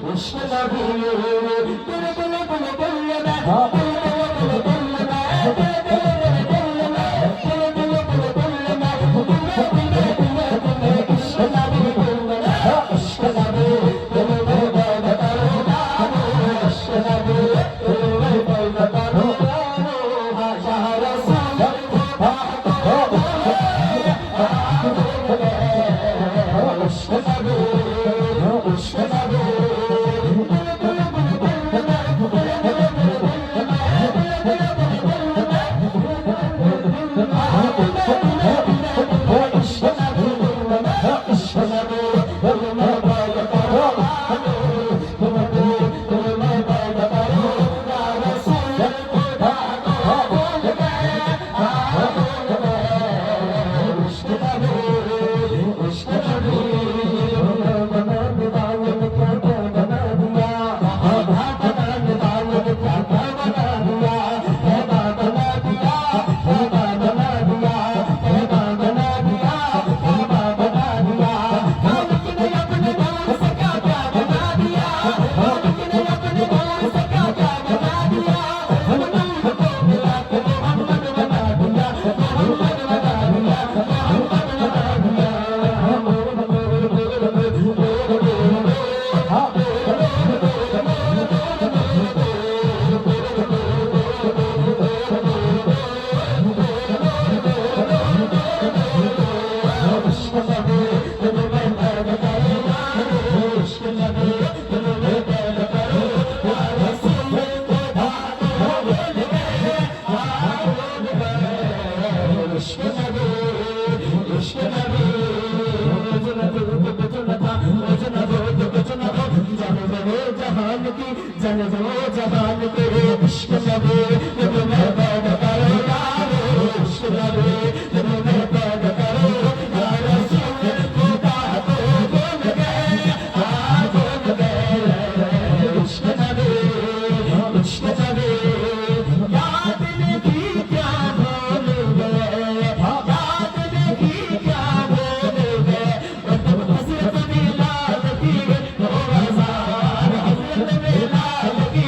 इश्क नबी दिल दिल दिल दिल में दिल दिल दिल दिल में दिल दिल दिल में दिल दिल दिल दिल में दिल दिल दिल इश्क नबी दिल में इश्क नबी दिल में पैदा करो इश्क नबी दिल में पैदा करो या रसूल इश्क नबी इश्क नबी जहान के इश्क नबी दिल में पैदा करो यारो इश्क नबी दिल में पैदा करो या रसूल खुदा को भूल गए भूल गए इश्क नबी याद नहीं क्या भूल गए याद नहीं क्या भूल गए तुम हसरत मिलाद की दो हजार हसरत मिलाद की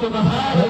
तुम्हारे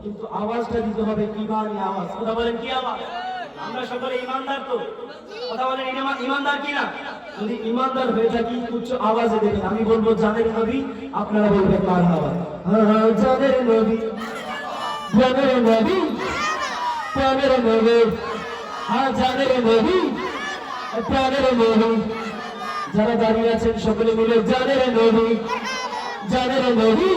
কিন্তু আওয়াজটা দিতে হবে ইমানি আওয়াজ। কথা বলেন কি আওয়াজ? আমরা সকলে ইমানদার তো? কথা বলেন ইমানদার কিনা? যদি ইমানদার হয়ে থাকি উচ্চ আওয়াজে দেবেন। আমি বলবো জানের নবী, আপনারা বলবেন মারহাবা। হ্যাঁ জানের নবী, জানের নবী, জানের নবী, হ্যাঁ জানের নবী, জানের নবী। যারা দাঁড়িয়ে আছেন সকলে মিলে জানের নবী, জানের নবী।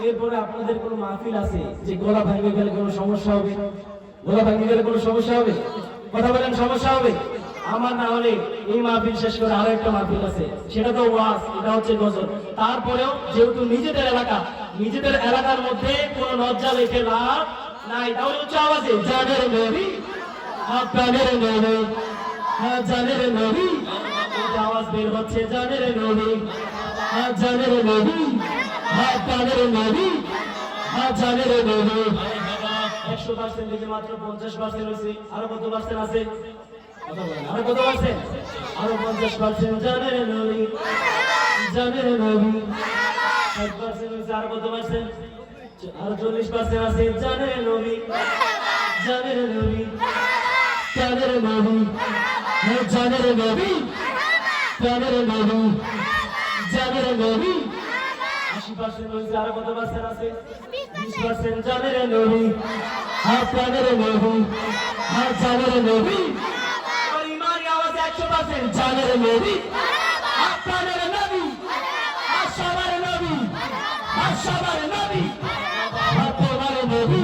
এরপরে আপনাদের কোনো মাহফিল আছে যে গলা ভাঙে গেলে কোনো সমস্যা হবে? গলা ভাঙে গেলে কোনো সমস্যা হবে? কথা বলেন সমস্যা হবে? আমার না হলে এই মাহফিল শেষ করে আরো একটা মাহফিল আছে, সেটা তো ওয়াজ, এটা হচ্ছে গজল। তারপরেও যেহেতু নিজেদের এলাকা, নিজেদের এলাকার মধ্যে কোনো লজ্জা রেখে লাভ নাই, তাহলে উচ্চ আওয়াজে জানের নবী, আপনাদের নবী, হ্যাঁ জানের নবী। আওয়াজ বের হচ্ছে জানের নবী, হ্যাঁ জানের নবী, হ্যাঁ জানের নবী, হ্যাঁ জানের নবী। 100% থেকে মাত্র 50% হয়েছে, আরো কত পার্সেন্ট আছে? আরো কত পার্সেন্ট? আরো 50% জানের নবী, জানের নবী। 60% হয়েছে, আরো কত পার্সেন্ট? আরো 40% আছে জানের নবী, জানের নবী, জানের নবী, হ্যাঁ জানের নবী, জানের নবী, জানের নবী। 80% হয়েছে, আরো কত পার্সেন্ট আছে? 20% জানের নবী, হ্যাঁ জানের নবী, হ্যাঁ জানের নবী। ইমানি আওয়াজে 100% জানের নবী, আপনাদের নবী, সবার নবী, সবার নবী, তোমার নবী।